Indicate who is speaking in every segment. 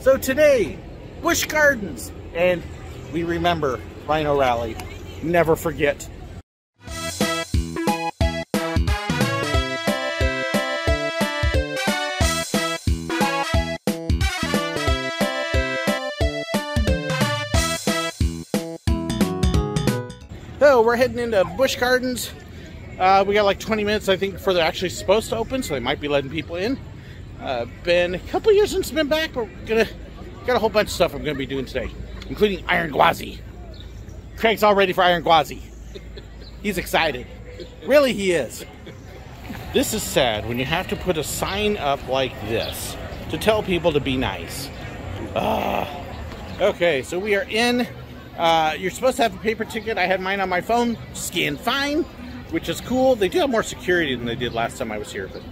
Speaker 1: So today, Busch Gardens, and we remember Rhino Rally. Never forget. So we're heading into Busch Gardens. We got like 20 minutes, I think, before they're actually supposed to open, so they might be letting people in. Been a couple years since I've been back, but we're got a whole bunch of stuff I'm gonna be doing today, including Iron Gwazi. Craig's all ready for Iron Gwazi. He's excited. Really, he is. This is sad when you have to put a sign up like this to tell people to be nice. Okay, so we are in. You're supposed to have a paper ticket. I had mine on my phone, scanned fine, which is cool. They do have more security than they did last time I was here, but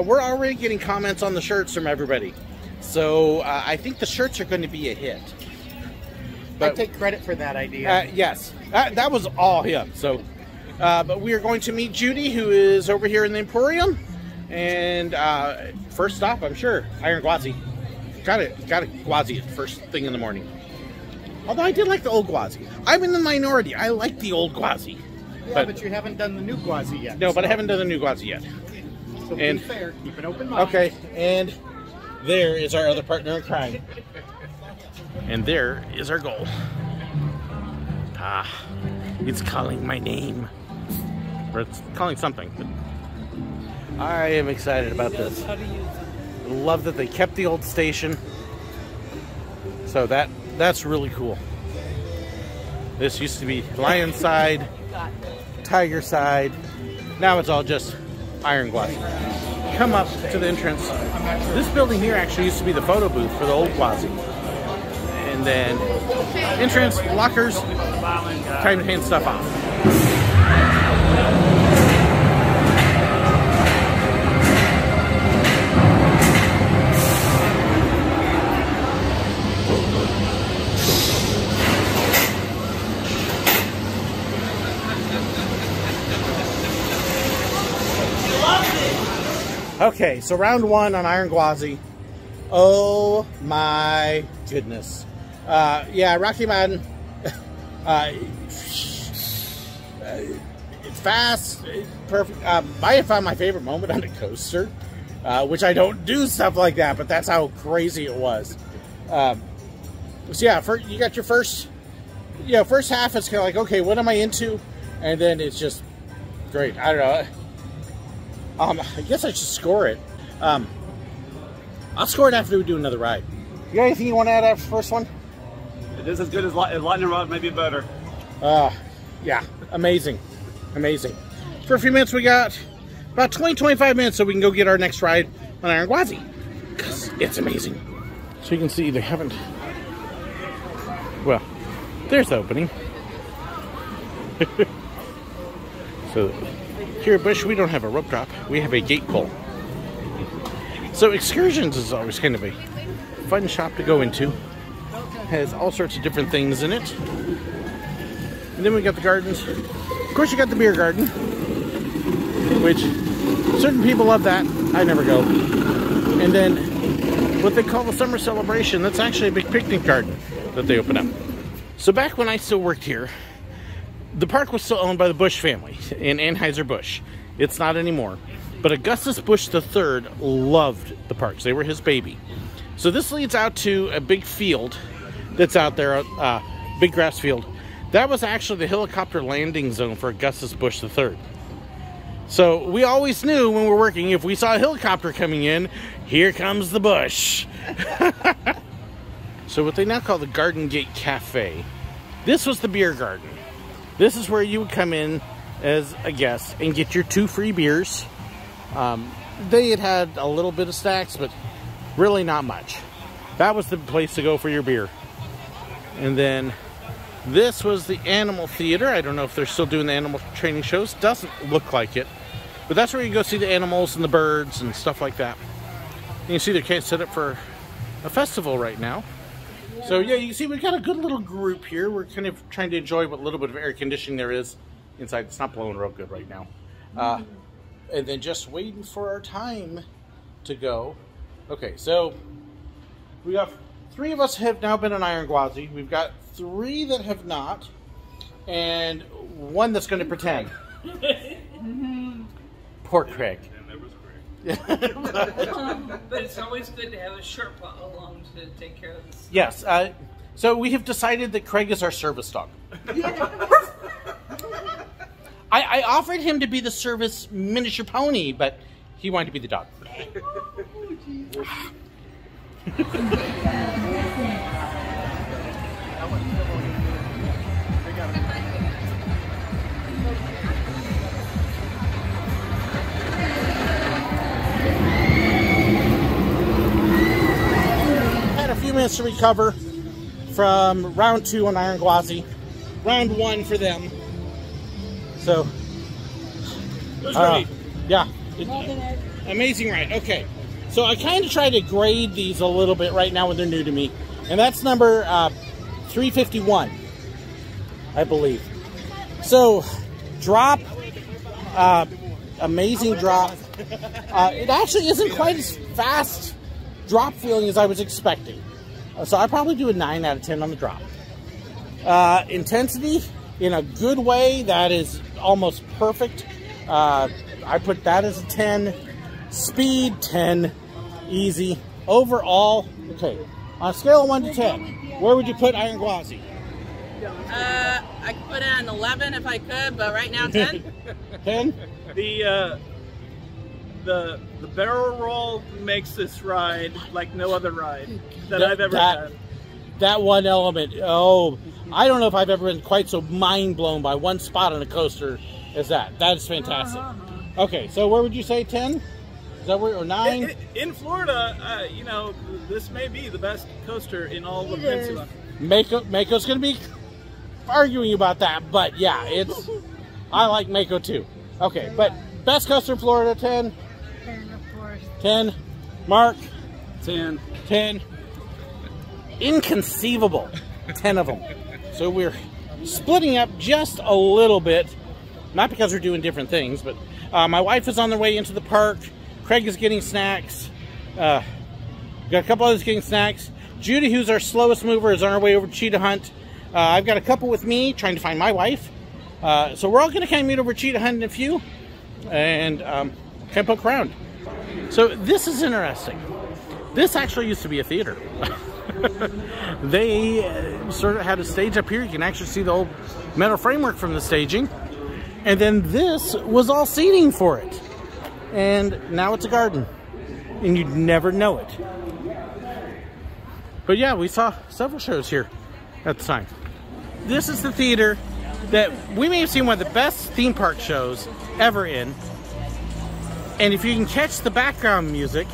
Speaker 1: we're already getting comments on the shirts from everybody. So I think the shirts are going to be a hit. But,
Speaker 2: I take credit for that idea.
Speaker 1: Yes, that was all him. So, but we are going to meet Judy, who is over here in the Emporium. And first stop, I'm sure, Iron Gwazi. Got to Gwazi it first thing in the morning. Although I did like the old Gwazi. I'm in the minority. I like the old Gwazi.
Speaker 2: Yeah, but you haven't done the new Gwazi yet.
Speaker 1: No, but I haven't done the new Gwazi yet.
Speaker 2: So be fair, keep an open mind.
Speaker 1: Okay, and there is our other partner in crime. And there is our goal. It's calling my name. Or it's calling something. I am excited about this. I love that they kept the old station. So that's really cool. This used to be lion side, tiger side. Now it's all just Iron Gwazi. Come up to the entrance. This building here actually used to be the photo booth for the old Gwazi. And then entrance, lockers, time to hand stuff off. Okay, so round one on Iron Gwazi. Oh my goodness. Yeah, Rocky Mountain. It's fast, it's perfect. I have found my favorite moment on a coaster, which I don't do stuff like that, but that's how crazy it was. So yeah, you got your first half. It's kind of like, okay, what am I into? And then it's just great. I don't know. I guess I should score it. I'll score it after we do another ride. You got anything you want to add after the first one?
Speaker 3: It is as good as Lightning Rod, maybe better.
Speaker 1: Yeah, amazing. Amazing. For a few minutes, we got about 20-25 minutes so we can go get our next ride on Iron Gwazi. Because it's amazing. So you can see they haven't... Well, there's the opening. So... Here at Busch, we don't have a rope drop. We have a gate pull. So Excursions is always kind of a fun shop to go into. Has all sorts of different things in it. And then we got the gardens. Of course, you got the beer garden, which certain people love that. I never go. And then what they call the summer celebration. That's actually a big picnic garden that they open up. So back when I still worked here, the park was still owned by the Busch family in Anheuser-Busch. It's not anymore. But Augustus Busch III loved the parks. They were his baby. So this leads out to a big field that's out there, big grass field. That was actually the helicopter landing zone for Augustus Busch III. So we always knew when we were working, if we saw a helicopter coming in, here comes the Busch. So what they now call the Garden Gate Cafe. This was the beer garden. This is where you would come in as a guest and get your 2 free beers. They had a little bit of snacks, but really not much. That was the place to go for your beer. And then this was the animal theater. I don't know if they're still doing the animal training shows. Doesn't look like it. But that's where you go see the animals and the birds and stuff like that. And you see they can't set up for a festival right now. So yeah, you can see we've got a good little group here. We're kind of trying to enjoy what little bit of air conditioning there is inside. It's not blowing real good right now. And then just waiting for our time to go. Okay, so We got 3 of us have now been on Iron Gwazi. We've got 3 that have not, and 1 that's going to pretend. Poor Craig.
Speaker 4: But it's always good to have a Sherpa along to take care of this.
Speaker 1: Yes. So we have decided that Craig is our service dog. I offered him to be the service miniature pony, but he wanted to be the dog. Had a few minutes to recover from round 2 on Iron Gwazi. Round 1 for them. So, yeah, amazing ride. Okay, so I kind of try to grade these a little bit right now when they're new to me, and that's number 351, I believe. So, drop, amazing drop. It actually isn't quite as fast drop feeling as I was expecting. So I probably do a 9 out of 10 on the drop. Intensity, in a good way, that is almost perfect. I put that as a 10. Speed, 10. Easy. Overall, okay, on a scale of 1 to 10, where would you put Iron Gwazi?
Speaker 4: I could put it on 11 if I could, but right now 10.
Speaker 1: 10?
Speaker 5: The barrel roll makes this ride like no other ride that I've ever had.
Speaker 1: That one element, oh, I don't know if I've ever been quite so mind blown by one spot on a coaster as that. That is fantastic. Okay, so where would you say 10? Is that where, or 9?
Speaker 5: In Florida, you know, this may be the best coaster in all the peninsula.
Speaker 1: Mako's going to be arguing about that, but yeah, it's, I like Mako too. Okay, but best coaster in Florida, 10?
Speaker 6: 10, of course.
Speaker 1: 10. Mark?
Speaker 5: 10.
Speaker 1: 10. Inconceivable. 10 of them. So we're splitting up just a little bit, not because we're doing different things, but my wife is on their way into the park. Craig is getting snacks. Got a couple others getting snacks. Judy, who's our slowest mover, is on our way over to Cheetah Hunt. I've got a couple with me trying to find my wife. So we're all going to kind of meet over Cheetah Hunt in a few and kind of poke around. So this is interesting. This actually used to be a theater. They sort of had a stage up here. You can actually see the old metal framework from the staging. And then this was all seating for it. And now it's a garden. And you'd never know it. But yeah, we saw several shows here at the time. This is the theater that we may have seen one of the best theme park shows ever in. And if you can catch the background music,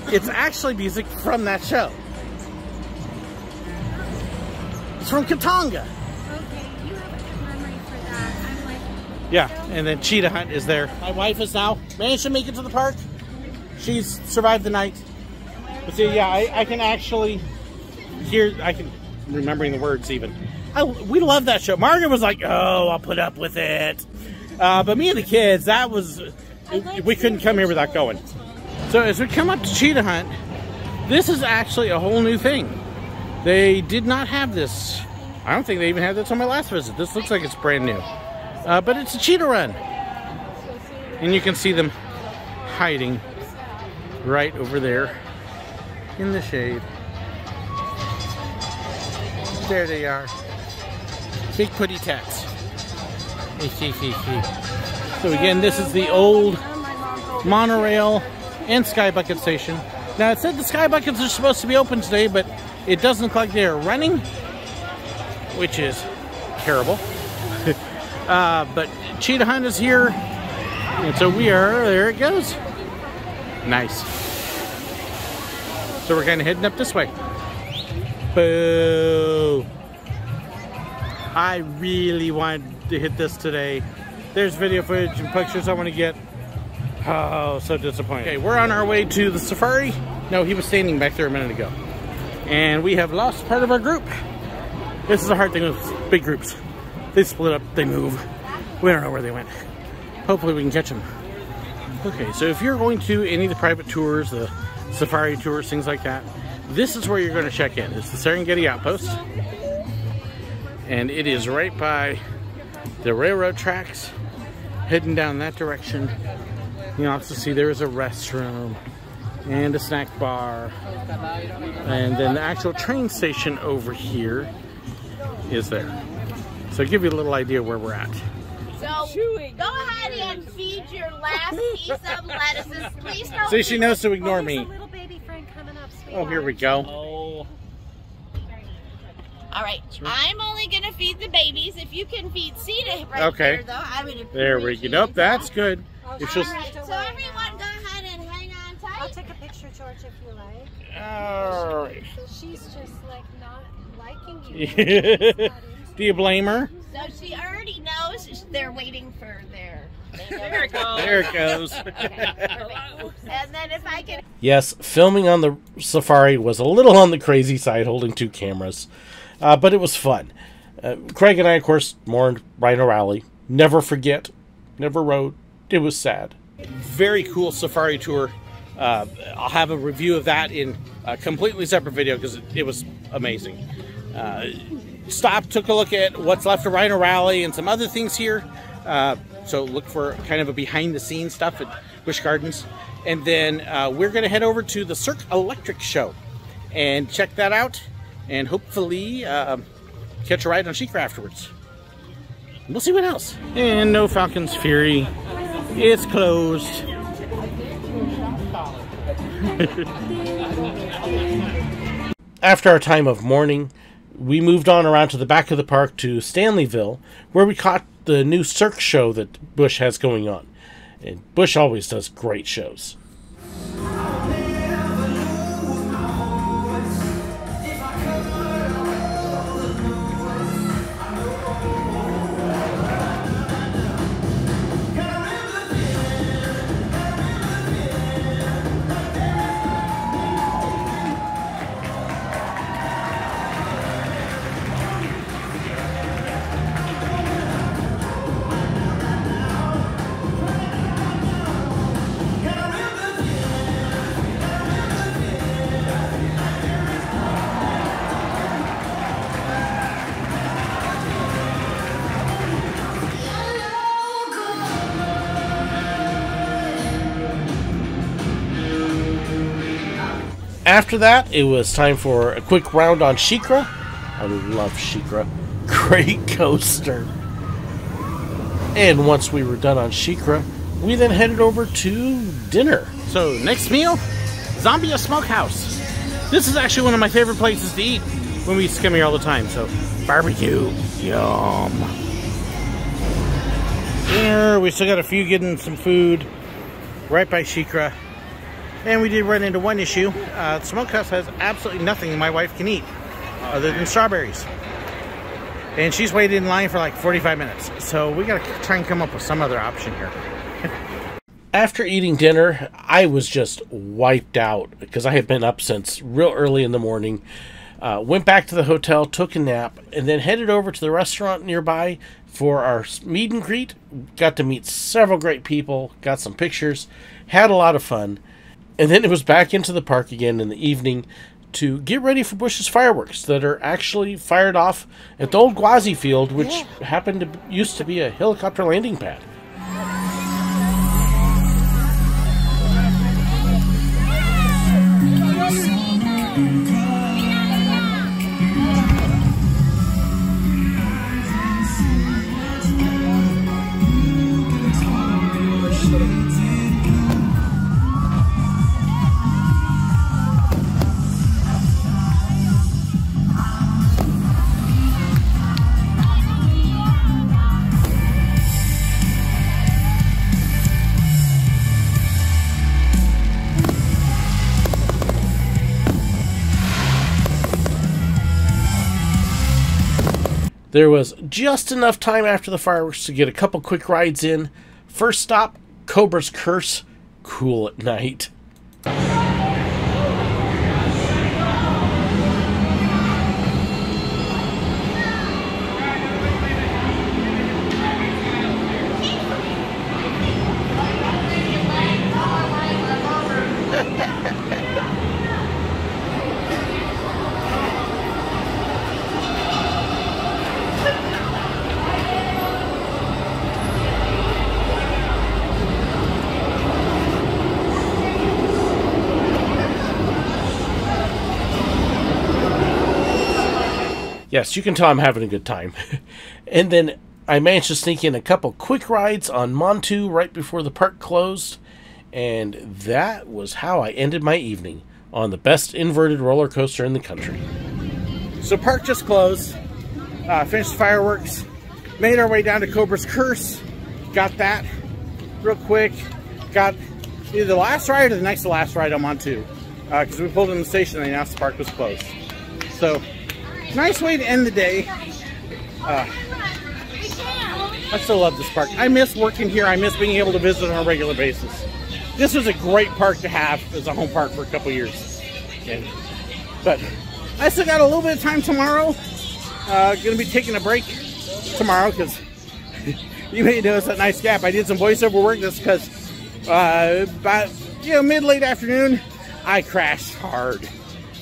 Speaker 1: it's actually music from that show. It's from Katanga.
Speaker 6: Okay, you have a good memory for that. I'm like...
Speaker 1: Yeah, and then Cheetah Hunt is there. My wife has now managed to make it to the park. She's survived the night. But see, yeah, I can actually hear, remembering the words even. We love that show. Margaret was like, oh, I'll put up with it. But me and the kids, that was, we couldn't come here without going. So as we come up to Cheetah Hunt, this is actually a whole new thing. They did not have this. I don't think they even had this on my last visit. This looks like it's brand new. But it's a cheetah run. And you can see them hiding right over there in the shade. There they are. Big putty tats. So again, this is the old monorail and sky bucket station. Now it said the sky buckets are supposed to be open today, but it doesn't look like they're running, which is terrible. But Cheetah Hunt is here, and so we are, there it goes. Nice. So we're kind of heading up this way. Boo. I really wanted to hit this today. There's video footage and pictures I want to get. Oh, so disappointed. Okay, we're on our way to the safari. No, he was standing back there a minute ago. And we have lost part of our group. This is a hard thing with big groups. They split up, they move. We don't know where they went. Hopefully we can catch them. Okay, so if you're going to any of the private tours, the safari tours, things like that, this is where you're going to check in. It's the Serengeti Outpost. And it is right by the railroad tracks, heading down that direction. You can also see there is a restroom and a snack bar. And then the actual train station over here is there. So give you a little idea where we're at.
Speaker 7: So go ahead and feed your last piece of lettuces. Please don't.
Speaker 1: See, she knows to ignore me.
Speaker 6: There's a little baby friend coming up,
Speaker 1: Oh, here we go.
Speaker 5: Oh.
Speaker 7: All right, I'm only gonna feed the babies. If you can feed Cheetah right
Speaker 1: Okay.
Speaker 7: there, though, I would appreciate
Speaker 1: There we go. Nope, that's good. If she'll...
Speaker 7: All right, so everyone go ahead and hang on tight.
Speaker 6: I'll take a picture, George, if you like.
Speaker 1: All right.
Speaker 6: She's just like not liking you.
Speaker 1: Do you blame her?
Speaker 7: So she already knows they're waiting for their.
Speaker 5: There it goes.
Speaker 1: There it goes.
Speaker 7: And then if I can.
Speaker 1: Yes, filming on the safari was a little on the crazy side, holding 2 cameras. But it was fun. Craig and I, of course, mourned Rhino Rally. Never forget. Never rode. It was sad. Very cool safari tour. I'll have a review of that in a completely separate video because it was amazing. Stopped, took a look at what's left of Rhino Rally and some other things here. So look for kind of a behind-the-scenes stuff at Busch Gardens. And then we're going to head over to the Cirque Electric Show and check that out. And hopefully catch a ride on Sheikra afterwards. We'll see what else. And no Falcon's Fury. It's closed. After our time of mourning, we moved on around to the back of the park to Stanleyville, where we caught the new Cirque show that Busch has going on. And Busch always does great shows. After that, it was time for a quick round on Sheikra. I love Sheikra. Great coaster. And once we were done on Sheikra, we then headed over to dinner. So next meal, Zombia Smokehouse. This is actually one of my favorite places to eat when we used to come here all the time. So barbecue, yum. Dinner, we still got a few getting some food right by Sheikra. And we did run into one issue. The smokehouse has absolutely nothing my wife can eat other than strawberries. And she's waited in line for like 45 minutes. So we got to try and come up with some other option here. After eating dinner, I was just wiped out because I had been up since real early in the morning. Went back to the hotel, took a nap, and then headed over to the restaurant nearby for our meet and greet. Got to meet several great people, got some pictures, had a lot of fun. And then it was back into the park again in the evening to get ready for Busch's fireworks that are actually fired off at the old Gwazi field, which used to be a helicopter landing pad. There was just enough time after the fireworks to get a couple quick rides in. First stop, Cobra's Curse, cool at night. Yes, you can tell I'm having a good time. And then I managed to sneak in a couple quick rides on Montu right before the park closed. And that was how I ended my evening on the best inverted roller coaster in the country. So park just closed. Finished fireworks. Made our way down to Cobra's Curse. Got that real quick. Got either the last ride or the next to last ride I'm on too. Because we pulled in the station and they announced the park was closed. So, nice way to end the day. I still love this park. I miss working here. I miss being able to visit on a regular basis. This was a great park to have as a home park for a couple years. But I still got a little bit of time tomorrow. Gonna be taking a break tomorrow because you may notice that nice gap. I did some voiceover work just because about mid-late afternoon I crashed hard.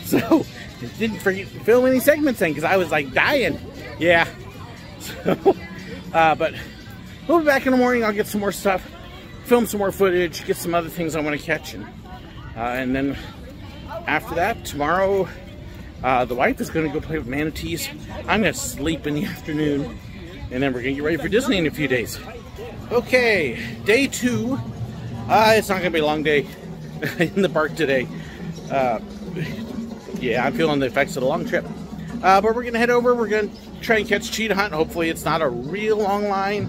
Speaker 1: So didn't film any segments in because I was like dying. Yeah. So, but we'll be back in the morning. I'll get some more stuff, film some more footage, get some other things I want to catch, and then after that, tomorrow, the wife is going to go play with manatees. I'm going to sleep in the afternoon, and then we're going to get ready for Disney in a few days. Okay, day 2. It's not going to be a long day in the park today. Yeah, I'm feeling the effects of the long trip. But we're going to head over. We're going to try and catch Cheetah Hunt. Hopefully it's not a real long line.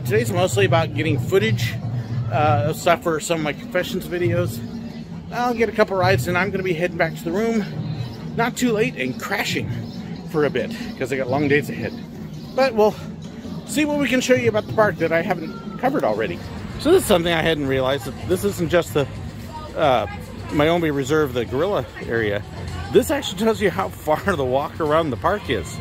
Speaker 1: Today's mostly about getting footage of stuff for some of my confessions videos. I'll get a couple rides and I'm going to be heading back to the room. Not too late and crashing for a bit because I got long days ahead. But we'll see what we can show you about the park that I haven't covered already. So this is something I hadn't realized. That this isn't just the Miami Reserve, the gorilla area. This actually tells you how far the walk around the park is.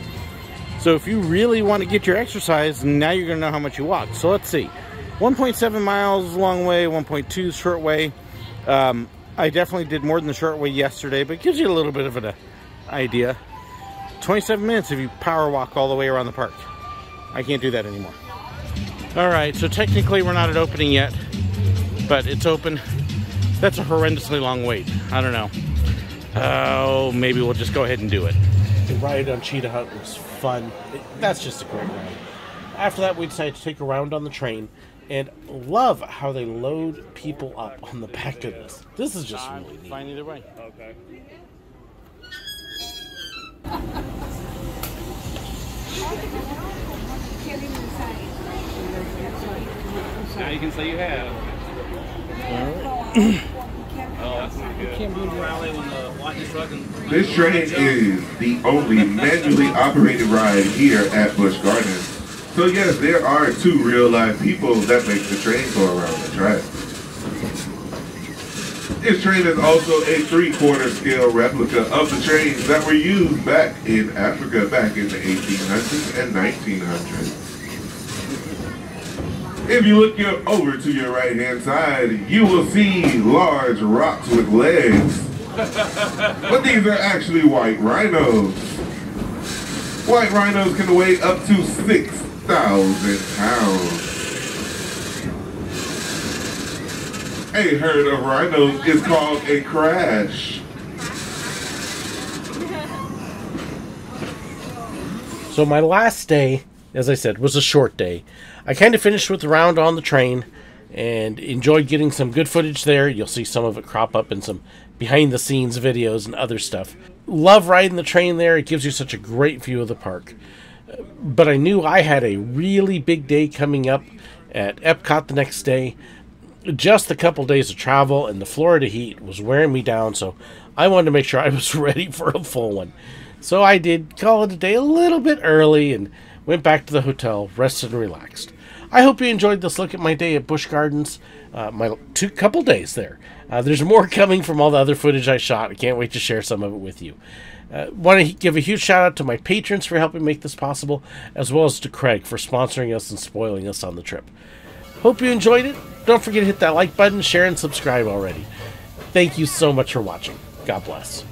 Speaker 1: So if you really want to get your exercise, now you're going to know how much you walk. So let's see. 1.7 miles long way, 1.2 short way. I definitely did more than the short way yesterday, but it gives you a little bit of an idea. 27 minutes if you power walk all the way around the park. I can't do that anymore. Alright, so technically we're not at opening yet, but it's open. That's a horrendously long wait. I don't know. Oh, maybe we'll just go ahead and do it. The ride on Cheetah Hunt was fun. That's just a great ride. After that, we decided to take a round on the train, and love how they load people up on the back of this. This is just really neat. Fine either way. Okay.
Speaker 3: Now you can say you have. Oh, that's not good.
Speaker 8: This train is the only manually operated ride here at Busch Gardens. So yes, there are 2 real-life people that make the train go around the track. This train is also a 3/4 scale replica of the trains that were used back in Africa back in the 1800s and 1900s. If you look over to your right-hand side, you will see large rocks with legs. But these are actually white rhinos. White rhinos can weigh up to 6,000 pounds. A herd of rhinos is called a crash.
Speaker 1: So my last day, as I said, was a short day. I kind of finished with the round on the train and enjoyed getting some good footage there. You'll see some of it crop up in some behind the scenes videos and other stuff. Love riding the train there. It gives you such a great view of the park. But I knew I had a really big day coming up at Epcot the next day. Just a couple days of travel and the Florida heat was wearing me down, so I wanted to make sure I was ready for a full one. So I did call it a day a little bit early and went back to the hotel, rested and relaxed. I hope you enjoyed this look at my day at Busch Gardens, my couple days there. There's more coming from all the other footage I shot. I can't wait to share some of it with you. Want to give a huge shout out to my patrons for helping make this possible, as well as to Craig for sponsoring us and spoiling us on the trip. Hope you enjoyed it. Don't forget to hit that like button, share, and subscribe already. Thank you so much for watching. God bless.